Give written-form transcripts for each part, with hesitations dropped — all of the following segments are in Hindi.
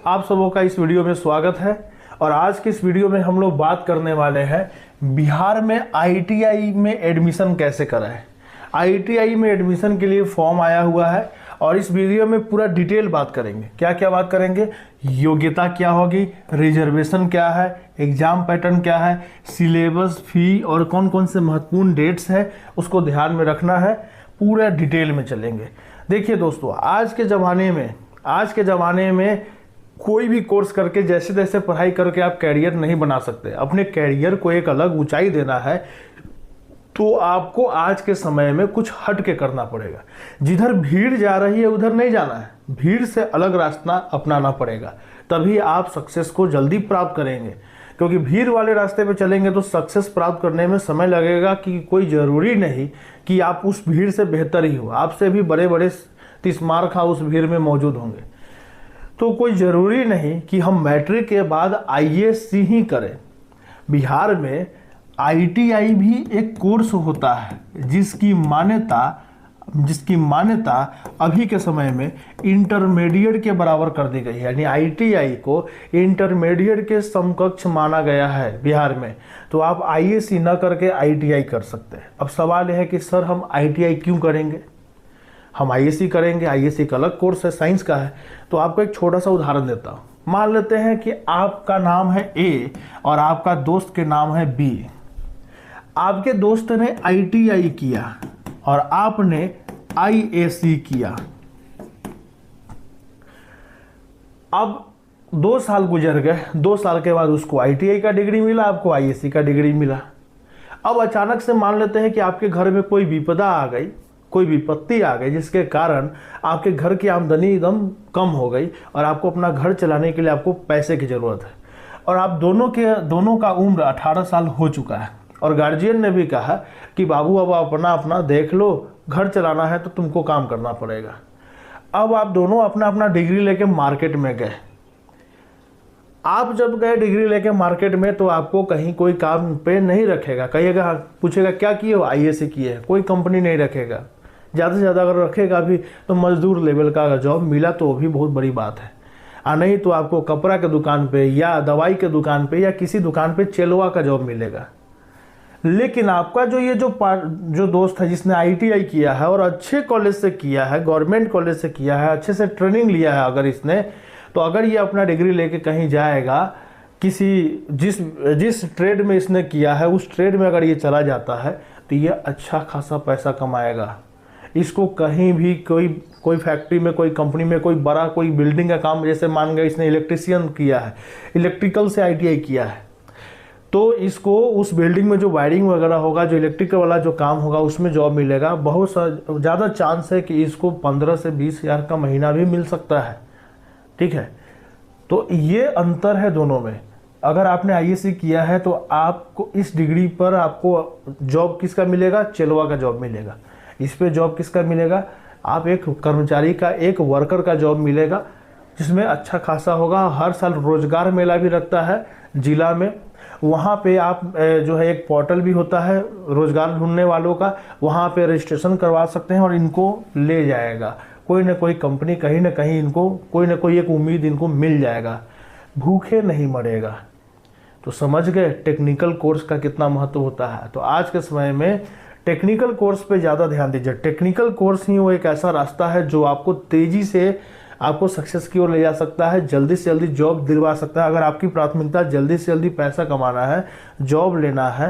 आप सबों का इस वीडियो में स्वागत है। और आज के इस वीडियो में हम लोग बात करने वाले हैं बिहार में आईटीआई में एडमिशन कैसे कराएं। आईटीआई में एडमिशन के लिए फॉर्म आया हुआ है और इस वीडियो में पूरा डिटेल बात करेंगे। क्या क्या बात करेंगे, योग्यता क्या होगी, रिजर्वेशन क्या है, एग्जाम पैटर्न क्या है, सिलेबस, फी और कौन कौन से महत्वपूर्ण डेट्स है उसको ध्यान में रखना है। पूरा डिटेल में चलेंगे। देखिए दोस्तों, आज के ज़माने में कोई भी कोर्स करके जैसे तैसे पढ़ाई करके आप कैरियर नहीं बना सकते। अपने कैरियर को एक अलग ऊंचाई देना है तो आपको आज के समय में कुछ हट के करना पड़ेगा। जिधर भीड़ जा रही है उधर नहीं जाना है, भीड़ से अलग रास्ता अपनाना पड़ेगा, तभी आप सक्सेस को जल्दी प्राप्त करेंगे। क्योंकि भीड़ वाले रास्ते पे चलेंगे तो सक्सेस प्राप्त करने में समय लगेगा कि कोई ज़रूरी नहीं कि आप उस भीड़ से बेहतर ही हो, आपसे भी बड़े बड़े तिस्मार उस भीड़ में मौजूद होंगे। तो कोई ज़रूरी नहीं कि हम मैट्रिक के बाद आईएएस ही करें। बिहार में आईटीआई भी एक कोर्स होता है जिसकी मान्यता अभी के समय में इंटरमीडिएट के बराबर कर दी गई है। यानी आईटीआई को इंटरमीडिएट के समकक्ष माना गया है बिहार में। तो आप आईएएस न करके आईटीआई कर सकते हैं। अब सवाल यह है कि सर हम आईटीआई क्यों करेंगे, हम आईएएस करेंगे। आईएएस एक अलग कोर्स है, साइंस का है। तो आपको एक छोटा सा उदाहरण देता हूँ। मान लेते हैं कि आपका नाम है ए और आपका दोस्त के नाम है बी। आपके दोस्त ने आईटीआई किया और आपने आईएएस किया। अब 2 साल गुजर गए, 2 साल के बाद उसको आईटीआई का डिग्री मिला, आपको आईएएस का डिग्री मिला। अब अचानक से मान लेते हैं कि आपके घर में कोई विपदा आ गई, कोई विपत्ति आ गई जिसके कारण आपके घर की आमदनी एकदम कम हो गई और आपको अपना घर चलाने के लिए आपको पैसे की ज़रूरत है। और आप दोनों का उम्र 18 साल हो चुका है और गार्जियन ने भी कहा कि बाबू अब अपना देख लो, घर चलाना है तो तुमको काम करना पड़ेगा। अब आप दोनों अपना डिग्री लेके मार्केट में गए। आप जब गए डिग्री लेके मार्केट में तो आपको कहीं कोई काम पे नहीं रखेगा, कहिएगा, पूछेगा क्या किए हो, आईएएस किए है, कोई कंपनी नहीं रखेगा। ज़्यादा से ज़्यादा अगर रखेगा भी तो मजदूर लेवल का अगर जॉब मिला तो वो भी बहुत बड़ी बात है। नहीं तो आपको कपड़ा के दुकान पे या दवाई के दुकान पे या किसी दुकान पे चेलवा का जॉब मिलेगा। लेकिन आपका जो दोस्त है जिसने आईटीआई किया है और अच्छे कॉलेज से किया है, गवर्नमेंट कॉलेज से किया है, अच्छे से ट्रेनिंग लिया है अगर इसने, तो अगर ये अपना डिग्री लेके कहीं जाएगा, जिस ट्रेड में इसने किया है उस ट्रेड में अगर ये चला जाता है तो ये अच्छा खासा पैसा कमाएगा। इसको कहीं भी कोई फैक्ट्री में, कोई कंपनी में, कोई बिल्डिंग का काम, जैसे मान गए इसने इलेक्ट्रिशियन किया है, इलेक्ट्रिकल से आईटीआई किया है, तो इसको उस बिल्डिंग में जो वायरिंग वगैरह होगा, जो इलेक्ट्रिकल वाला जो काम होगा उसमें जॉब मिलेगा। बहुत ज़्यादा चांस है कि इसको 15 से 20 हज़ार का महीना भी मिल सकता है। ठीक है, तो ये अंतर है दोनों में। अगर आपने आईएएस किया है तो आपको इस डिग्री पर आपको जॉब किसका मिलेगा, चेलवा का जॉब मिलेगा। इस पे जॉब किसका मिलेगा, आप एक कर्मचारी का, एक वर्कर का जॉब मिलेगा जिसमें अच्छा खासा होगा। हर साल रोजगार मेला भी लगता है जिला में, वहाँ पे आप जो है एक पोर्टल भी होता है रोजगार ढूंढने वालों का, वहाँ पे रजिस्ट्रेशन करवा सकते हैं और इनको ले जाएगा कोई ना कोई कंपनी, कहीं ना कहीं इनको कोई ना कोई एक उम्मीद इनको मिल जाएगा, भूखे नहीं मरेगा। तो समझ गए टेक्निकल कोर्स का कितना महत्व होता है। तो आज के समय में टेक्निकल कोर्स पे ज़्यादा ध्यान दीजिए। टेक्निकल कोर्स ही वो एक ऐसा रास्ता है जो आपको तेज़ी से आपको सक्सेस की ओर ले जा सकता है, जल्दी से जल्दी जॉब दिलवा सकता है। अगर आपकी प्राथमिकता जल्दी से जल्दी पैसा कमाना है, जॉब लेना है,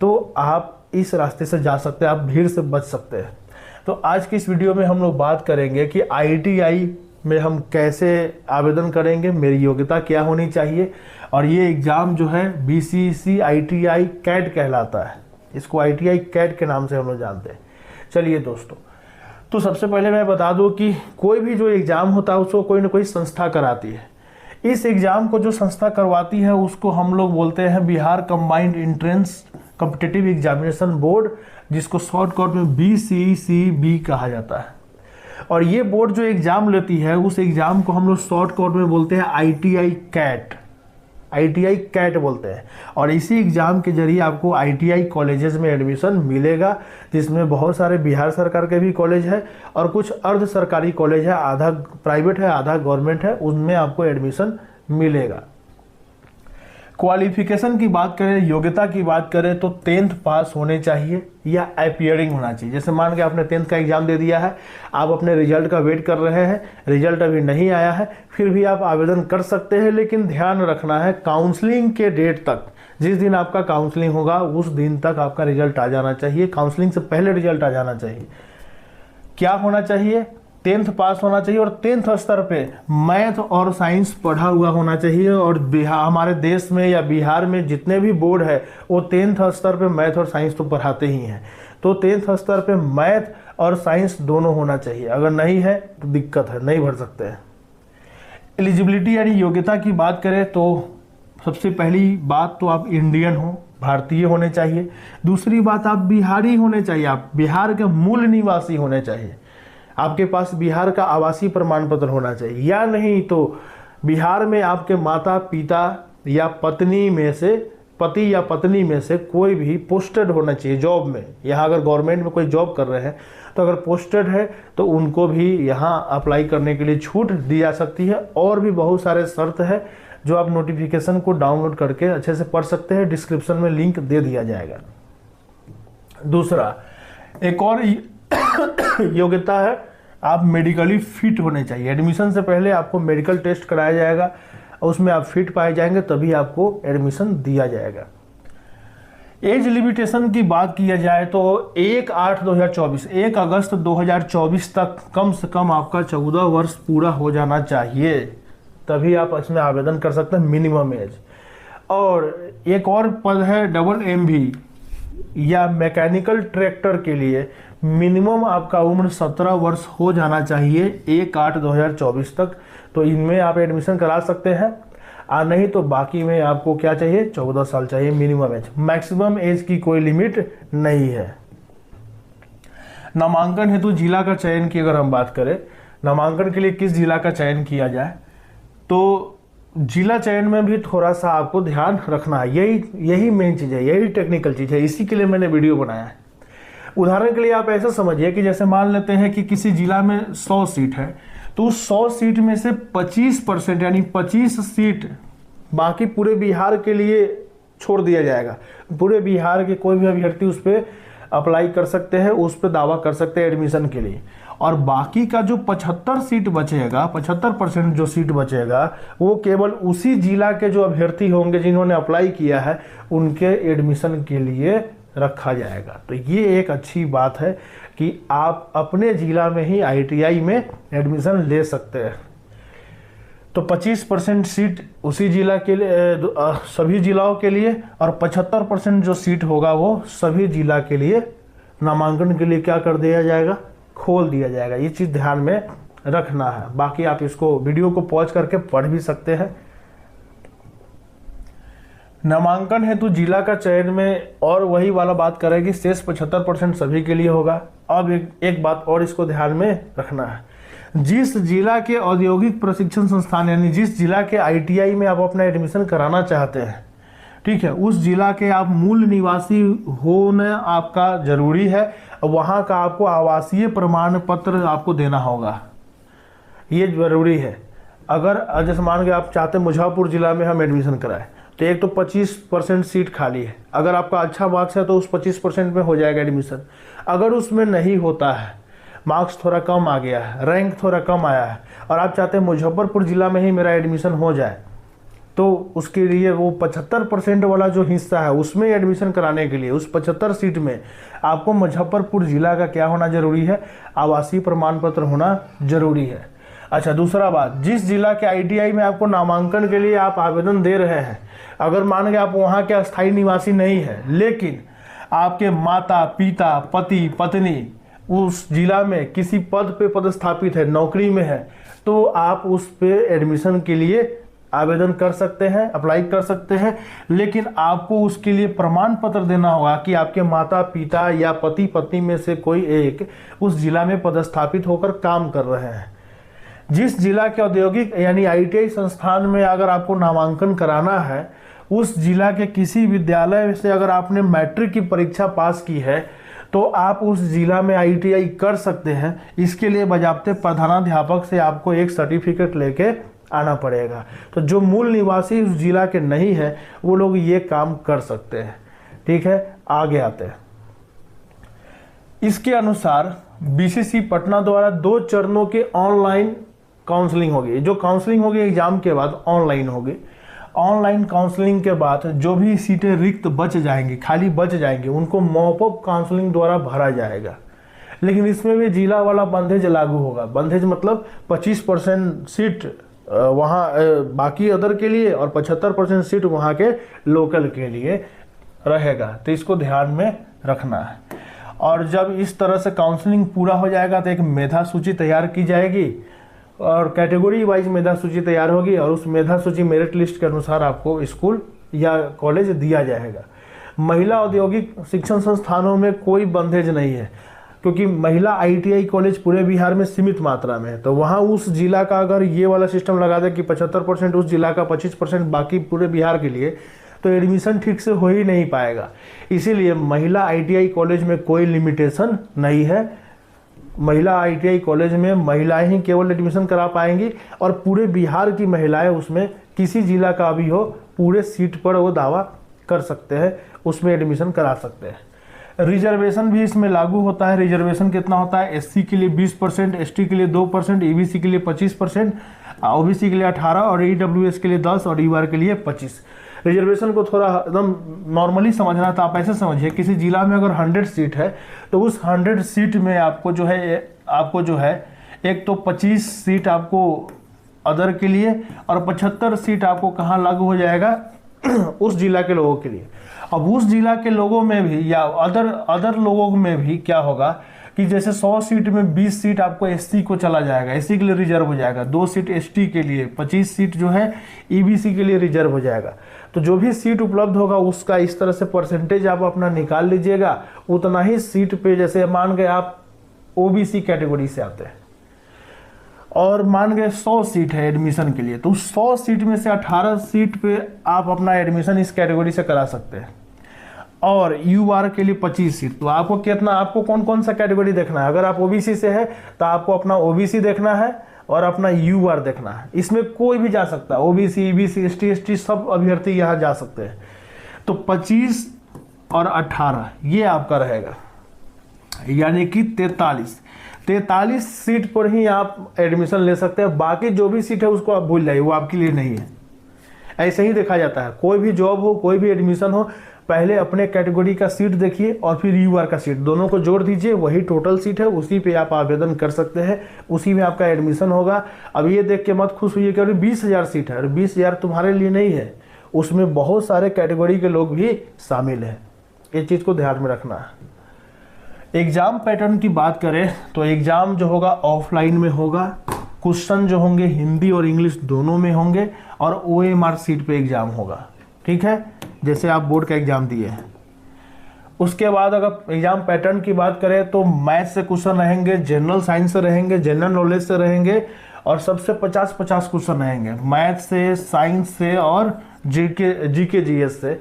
तो आप इस रास्ते से जा सकते हैं, आप भीड़ से बच सकते हैं। तो आज की इस वीडियो में हम लोग बात करेंगे कि आईटीआई में हम कैसे आवेदन करेंगे, मेरी योग्यता क्या होनी चाहिए, और ये एग्ज़ाम जो है बीसीसी आईटीआई कैट कहलाता है। इसको आईटीआई कैट के नाम से हम लोग जानते हैं। चलिए दोस्तों, तो सबसे पहले मैं बता दूं कि कोई भी जो एग्ज़ाम होता है उसको कोई ना कोई संस्था कराती है। इस एग्ज़ाम को जो संस्था करवाती है उसको हम लोग बोलते हैं Bihar combined entrance competitive examination board, जिसको शॉर्टकट में बीसीसीबी कहा जाता है। और ये बोर्ड जो एग्ज़ाम लेती है उस एग्ज़ाम को हम लोग शॉर्टकट में बोलते हैं आईटीआई कैट। ITI कैट बोलते हैं। और इसी एग्ज़ाम के जरिए आपको ITI कॉलेजेस में एडमिशन मिलेगा, जिसमें बहुत सारे बिहार सरकार के भी कॉलेज है और कुछ अर्ध सरकारी कॉलेज है, आधा प्राइवेट है आधा गवर्नमेंट है, उनमें आपको एडमिशन मिलेगा। क्वालिफिकेशन की बात करें, योग्यता की बात करें तो 10th पास होने चाहिए या अपीयरिंग होना चाहिए। जैसे मान के आपने 10th का एग्जाम दे दिया है, आप अपने रिजल्ट का वेट कर रहे हैं, रिजल्ट अभी नहीं आया है, फिर भी आप आवेदन कर सकते हैं, लेकिन ध्यान रखना है काउंसलिंग के डेट तक, जिस दिन आपका काउंसलिंग होगा उस दिन तक आपका रिजल्ट आ जाना चाहिए, काउंसलिंग से पहले रिजल्ट आ जाना चाहिए। क्या होना चाहिए? 10th पास होना चाहिए और 10th स्तर पे मैथ और साइंस पढ़ा हुआ होना चाहिए। और बिहार, हमारे देश में या बिहार में जितने भी बोर्ड है वो 10th स्तर पे मैथ और साइंस तो पढ़ाते ही हैं, तो 10th स्तर पे मैथ और साइंस दोनों होना चाहिए। अगर नहीं है तो दिक्कत है, नहीं भर सकते हैं। एलिजिबिलिटी यानी योग्यता की बात करें तो सबसे पहली बात तो आप इंडियन हो, भारतीय होने चाहिए। दूसरी बात आप बिहारी होने चाहिए, आप बिहार के मूल निवासी होने चाहिए, आपके पास बिहार का आवासीय प्रमाण पत्र होना चाहिए, या नहीं तो बिहार में आपके माता पिता या पत्नी में से, पति या पत्नी में से कोई भी पोस्टेड होना चाहिए जॉब में। यहाँ अगर गवर्नमेंट में कोई जॉब कर रहे हैं तो अगर पोस्टेड है तो उनको भी यहाँ अप्लाई करने के लिए छूट दी जा सकती है। और भी बहुत सारे शर्त है जो आप नोटिफिकेशन को डाउनलोड करके अच्छे से पढ़ सकते हैं, डिस्क्रिप्शन में लिंक दे दिया जाएगा। दूसरा, एक और योग्यता है, आप मेडिकली फिट होने चाहिए। एडमिशन से पहले आपको मेडिकल टेस्ट कराया जाएगा, उसमें आप फिट पाए जाएंगे तभी आपको एडमिशन दिया जाएगा। एज लिमिटेशन की बात किया जाए तो 1/8/2024, 1 अगस्त 2024 तक कम से कम आपका 14 वर्ष पूरा हो जाना चाहिए, तभी आप इसमें आवेदन कर सकते हैं, मिनिमम एज। और एक और पद है MMV या मैकेनिकल ट्रैक्टर के लिए मिनिमम आपका उम्र 17 वर्ष हो जाना चाहिए 1/8/2024 तक, तो इनमें आप एडमिशन करा सकते हैं। नहीं तो बाकी में आपको क्या चाहिए, 14 साल चाहिए मिनिमम एज। मैक्सिमम एज की कोई लिमिट नहीं है। नामांकन हेतु जिला का चयन की अगर हम बात करें, नामांकन के लिए किस जिला का चयन किया जाए, तो जिला चयन में भी थोड़ा सा आपको ध्यान रखना है, यही मेन चीज़ है, यही टेक्निकल चीज़ है, इसी के लिए मैंने वीडियो बनाया है। उदाहरण के लिए आप ऐसा समझिए कि जैसे मान लेते हैं कि किसी जिला में 100 सीट है, तो उस 100 सीट में से 25% यानी 25 सीट बाकी पूरे बिहार के लिए छोड़ दिया जाएगा। पूरे बिहार के कोई भी अभ्यर्थी उस पर अप्लाई कर सकते हैं, उस पर दावा कर सकते हैं एडमिशन के लिए। और बाकी का जो 75 सीट बचेगा, 75% जो सीट बचेगा, वो केवल उसी जिला के जो अभ्यर्थी होंगे जिन्होंने अप्लाई किया है उनके एडमिशन के लिए रखा जाएगा। तो ये एक अच्छी बात है कि आप अपने जिला में ही ITI में एडमिशन ले सकते हैं। तो 25% सीट उसी जिला के लिए, सभी जिलाओं के लिए, और 75% जो सीट होगा वो सभी जिला के लिए नामांकन के लिए क्या कर दिया जाएगा, खोल दिया जाएगा। ये चीज़ ध्यान में रखना है। बाकी आप इसको वीडियो को पॉज करके पढ़ भी सकते हैं। नामांकन हेतु जिला का चयन में और वही वाला बात करें कि शेष 75% सभी के लिए होगा। अब एक बात और इसको ध्यान में रखना है, जिस जिला के औद्योगिक प्रशिक्षण संस्थान यानी जिस जिला के ITI में आप अपना एडमिशन कराना चाहते हैं, ठीक है, उस जिला के आप मूल निवासी होना आपका जरूरी है। वहाँ का आपको आवासीय प्रमाण पत्र आपको देना होगा, ये जरूरी है। अगर जैसे मान के आप चाहते हैं मुजफ्फरपुर जिला में हम एडमिशन कराएं, तो एक तो 25% सीट खाली है, अगर आपका अच्छा मार्क्स है तो उस 25% में हो जाएगा एडमिशन। अगर उसमें नहीं होता है, मार्क्स थोड़ा कम आ गया है, रैंक थोड़ा कम आया है, और आप चाहते हैं मुजफ्फरपुर जिला में ही मेरा एडमिशन हो जाए, तो उसके लिए वो 75% वाला जो हिस्सा है उसमें एडमिशन कराने के लिए उस 75 सीट में आपको मुजफ्फरपुर जिला का क्या होना जरूरी है, आवासीय प्रमाण पत्र होना जरूरी है। अच्छा, दूसरा बात, जिस जिला के ITI में आपको नामांकन के लिए आप आवेदन दे रहे हैं, अगर मान के आप वहाँ के अस्थायी निवासी नहीं है, लेकिन आपके माता पिता पति पत्नी उस जिला में किसी पद पे पदस्थापित है, नौकरी में है, तो आप उस पे एडमिशन के लिए आवेदन कर सकते हैं, अप्लाई कर सकते हैं। लेकिन आपको उसके लिए प्रमाण पत्र देना होगा कि आपके माता पिता या पति पत्नी में से कोई एक उस जिला में पदस्थापित होकर काम कर रहे हैं। जिस जिला के औद्योगिक यानी ITI संस्थान में अगर आपको नामांकन कराना है, उस जिला के किसी विद्यालय से अगर आपने मैट्रिक की परीक्षा पास की है तो आप उस जिला में ITI कर सकते हैं। इसके लिए बजाबते प्रधानाध्यापक से आपको एक सर्टिफिकेट लेके आना पड़ेगा। तो जो मूल निवासी उस जिला के नहीं है वो लोग ये काम कर सकते हैं। ठीक है, आगे आते हैं। इसके अनुसार BCC पटना द्वारा 2 चरणों के ऑनलाइन काउंसलिंग होगी। जो काउंसलिंग होगी एग्जाम के बाद ऑनलाइन होगी। ऑनलाइन काउंसलिंग के बाद जो भी सीटें रिक्त बच जाएंगी, खाली बच जाएंगी, उनको मॉपअप काउंसलिंग द्वारा भरा जाएगा। लेकिन इसमें भी जिला वाला बंधेज लागू होगा। बंधेज मतलब 25% सीट वहाँ बाकी अदर के लिए और 75% सीट वहाँ के लोकल के लिए रहेगा। तो इसको ध्यान में रखना है। और जब इस तरह से काउंसलिंग पूरा हो जाएगा तो एक मेधा सूची तैयार की जाएगी और कैटेगरी वाइज मेधा सूची तैयार होगी और उस मेधा सूची मेरिट लिस्ट के अनुसार आपको स्कूल या कॉलेज दिया जाएगा। महिला औद्योगिक शिक्षण संस्थानों में कोई बंधेज नहीं है, क्योंकि महिला ITI कॉलेज पूरे बिहार में सीमित मात्रा में है। तो वहाँ उस जिला का अगर ये वाला सिस्टम लगा दे कि 75% उस जिला का, 25% बाकी पूरे बिहार के लिए, तो एडमिशन ठीक से हो ही नहीं पाएगा। इसीलिए महिला ITI कॉलेज में कोई लिमिटेशन नहीं है। महिला ITI कॉलेज में महिलाएं ही केवल एडमिशन करा पाएंगी और पूरे बिहार की महिलाएं उसमें किसी जिला का भी हो पूरे सीट पर वो दावा कर सकते हैं, उसमें एडमिशन करा सकते हैं। रिजर्वेशन भी इसमें लागू होता है। रिजर्वेशन कितना होता है? SC के लिए 20%, ST के लिए 2%, EBC के लिए 25%, OBC के लिए 18% और EWS के लिए 10% और EWR के लिए 25%। रिजर्वेशन को थोड़ा एकदम नॉर्मली समझना था। आप ऐसे समझिए, किसी जिला में अगर 100 सीट है तो उस 100 सीट में आपको जो है एक तो 25 सीट आपको अदर के लिए और 75 सीट आपको कहाँ लागू हो जाएगा? उस जिला के लोगों के लिए। अब उस जिला के लोगों में भी या अदर लोगों में भी क्या होगा कि जैसे 100 सीट में 20 सीट आपको SC को चला जाएगा, SC के लिए रिजर्व हो जाएगा, 2 सीट ST के लिए, 25 सीट जो है EBC के लिए रिजर्व हो जाएगा। तो जो भी सीट उपलब्ध होगा उसका इस तरह से परसेंटेज आप अपना निकाल लीजिएगा। उतना ही सीट पे, जैसे मान गए आप OBC कैटेगरी से आते हैं और मान गए 100 सीट है एडमिशन के लिए, तो 100 सीट में से 18 सीट पे आप अपना एडमिशन इस कैटेगरी से करा सकते हैं और UR के लिए 25 सीट। तो आपको कौन कौन सा कैटेगरी देखना है? अगर आप OBC से है तो आपको अपना OBC देखना है और अपना UR देखना है। इसमें कोई भी जा सकता है, OBC, EBC, ST सब अभ्यर्थी यहाँ जा सकते हैं। तो 25 और 18 ये आपका रहेगा, यानी कि 43 सीट पर ही आप एडमिशन ले सकते हैं। बाकी जो भी सीट है उसको आप भूल जाइए, वो आपके लिए नहीं है। ऐसे ही देखा जाता है, कोई भी जॉब हो, कोई भी एडमिशन हो, पहले अपने कैटेगरी का सीट देखिए और फिर UR का सीट, दोनों को जोड़ दीजिए, वही टोटल सीट है, उसी पे आप आवेदन कर सकते हैं, उसी में आपका एडमिशन होगा। अब ये देख के मत खुश हुई कि 20,000 सीट है और 20,000 तुम्हारे लिए नहीं है, उसमें बहुत सारे कैटेगरी के लोग भी शामिल हैं। ये चीज़ को ध्यान में रखना है। एग्जाम पैटर्न की बात करें तो एग्जाम जो होगा ऑफलाइन में होगा। क्वेश्चन जो होंगे हिंदी और इंग्लिश दोनों में होंगे और OMR सीट पे एग्जाम होगा। ठीक है, जैसे आप बोर्ड का एग्जाम दिए हैं। उसके बाद अगर एग्जाम पैटर्न की बात करें तो मैथ से क्वेश्चन रहेंगे, जनरल साइंस से रहेंगे, जनरल नॉलेज से रहेंगे और सबसे 50-50 क्वेश्चन रहेंगे। मैथ से, साइंस से और जीके GS से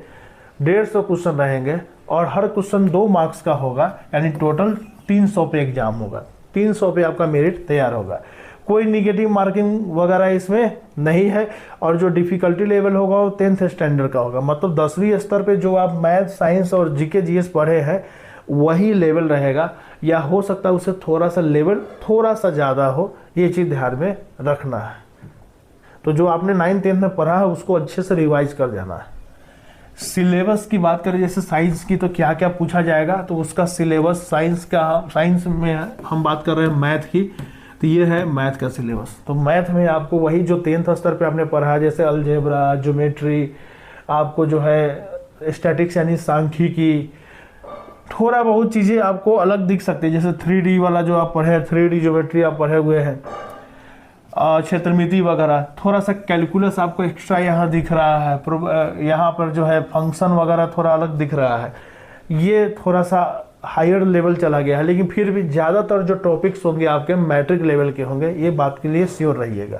150 क्वेश्चन रहेंगे और हर क्वेश्चन 2 मार्क्स का होगा, यानी टोटल 300 पे एग्जाम होगा। 300 पे आपका मेरिट तैयार होगा। कोई निगेटिव मार्किंग वगैरह इसमें नहीं है और जो डिफिकल्टी लेवल होगा वो 10th स्टैंडर्ड का होगा। मतलब 10वीं स्तर पे जो आप मैथ, साइंस और जीके GS पढ़े हैं वही लेवल रहेगा, या हो सकता है उससे थोड़ा सा लेवल थोड़ा सा ज़्यादा हो। ये चीज़ ध्यान में रखना है। तो जो आपने 9th 10th में पढ़ा है उसको अच्छे से रिवाइज कर देना है। सिलेबस की बात करें जैसे साइंस की, तो क्या क्या पूछा जाएगा, तो उसका सिलेबस साइंस में हम बात कर रहे हैं मैथ की, तो ये है मैथ का सिलेबस। तो मैथ में आपको वही जो 10th स्तर पे आपने पढ़ा है, जैसे अलजेब्रा, ज्योमेट्री, आपको जो है स्टैटिक्स यानी सांख्यिकी, थोड़ा बहुत चीज़ें आपको अलग दिख सकती है। जैसे 3D वाला जो आप पढ़े, 3D ज्योमेट्री आप पढ़े हुए हैं, क्षेत्रमिति वगैरह, थोड़ा सा कैलकुलस आपको एक्स्ट्रा यहाँ दिख रहा है। यहाँ पर जो है फंक्शन वगैरह थोड़ा अलग दिख रहा है। ये थोड़ा सा हायर लेवल चला गया है, लेकिन फिर भी ज़्यादातर जो टॉपिक्स होंगे आपके मैट्रिक लेवल के होंगे, ये बात के लिए श्योर रहिएगा।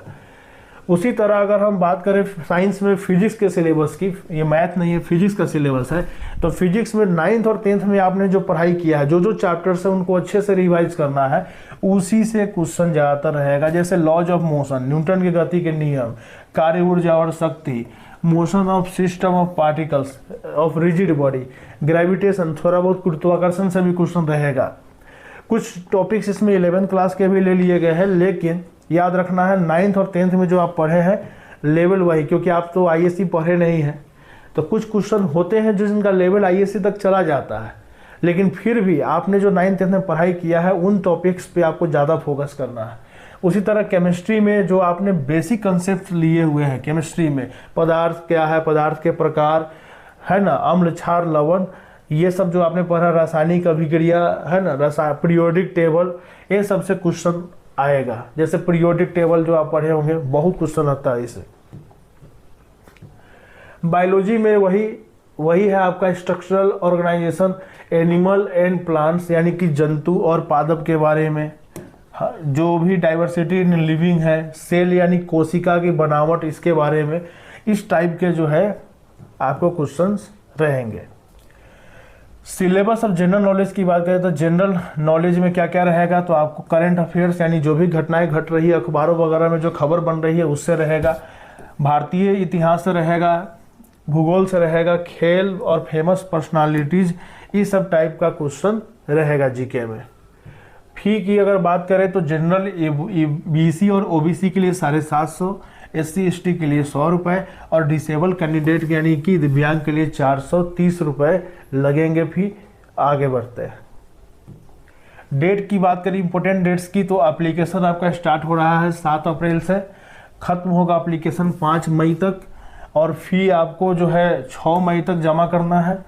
उसी तरह अगर हम बात करें साइंस में फिजिक्स के सिलेबस की, ये मैथ नहीं है, फिजिक्स का सिलेबस है, तो फिजिक्स में 9th और 10th में आपने जो पढ़ाई किया है, जो जो चैप्टर्स है उनको अच्छे से रिवाइज करना है, उसी से क्वेश्चन ज़्यादातर रहेगा। जैसे लॉज ऑफ मोशन, न्यूटन की गति के नियम, कार्य ऊर्जा और शक्ति, motion of system of particles of rigid body, gravitation, थोड़ा बहुत गुरुत्वाकर्षण से भी क्वेश्चन रहेगा। कुछ टॉपिक्स इसमें 11th क्लास के भी ले लिए गए हैं, लेकिन याद रखना है 9th और 10th में जो आप पढ़े हैं लेवल वही, क्योंकि आप तो आईएससी पढ़े नहीं हैं, तो कुछ क्वेश्चन होते हैं जो जिनका लेवल आईएससी तक चला जाता है, लेकिन फिर भी आपने जो 9th 10th में पढ़ाई किया है उन टॉपिक्स पे आपको ज़्यादा फोकस करना है। उसी तरह केमिस्ट्री में जो आपने बेसिक कंसेप्ट लिए हुए हैं, केमिस्ट्री में पदार्थ क्या है, पदार्थ के प्रकार है ना, अम्ल क्षार लवण, ये सब जो आपने पढ़ा, रासायनिक अभिक्रिया है ना, पीरियोडिक टेबल, ये सबसे क्वेश्चन आएगा। जैसे पीरियोडिक टेबल जो आप पढ़े होंगे, बहुत क्वेश्चन आता है इसे। बायोलॉजी में वही है आपका structural organisation, animal and plants यानी कि जंतु और पादप के बारे में, जो भी डाइवर्सिटी इन लिविंग है, सेल यानी कोशिका की बनावट, इसके बारे में, इस टाइप के जो है आपको क्वेश्चंस रहेंगे। सिलेबस ऑफ जनरल नॉलेज की बात करें तो जनरल नॉलेज में क्या क्या रहेगा, तो आपको करंट अफेयर्स यानी जो भी घटनाएं घट रही है अखबारों वगैरह में जो खबर बन रही है उससे रहेगा, भारतीय इतिहास से रहेगा, भूगोल से रहेगा, खेल और फेमस पर्सनालिटीज, ये सब टाइप का क्वेश्चन रहेगा जीके में। फी की अगर बात करें तो जनरल बीसी और ओबीसी के लिए 750, SC ST के लिए 100 रुपये और डिसेबल कैंडिडेट यानी कि दिव्यांग के लिए 430 रुपये लगेंगे फी। आगे बढ़ते हैं, डेट की बात करें इंपॉर्टेंट डेट्स की, तो एप्लीकेशन आपका स्टार्ट हो रहा है 7 अप्रैल से, खत्म होगा एप्लीकेशन 5 मई तक, और फी आपको जो है 6 मई तक जमा करना है।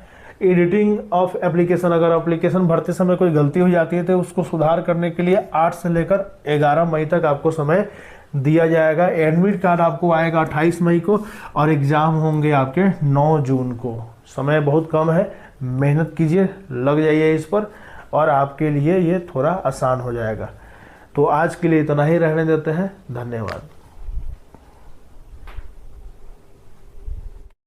एडिटिंग ऑफ एप्लीकेशन, अगर एप्लीकेशन भरते समय कोई गलती हो जाती है तो उसको सुधार करने के लिए 8 से लेकर 11 मई तक आपको समय दिया जाएगा। एडमिट कार्ड आपको आएगा 28 मई को और एग्ज़ाम होंगे आपके 9 जून को। समय बहुत कम है, मेहनत कीजिए, लग जाइए इस पर और आपके लिए ये थोड़ा आसान हो जाएगा। तो आज के लिए इतना ही रहने देते हैं, धन्यवाद।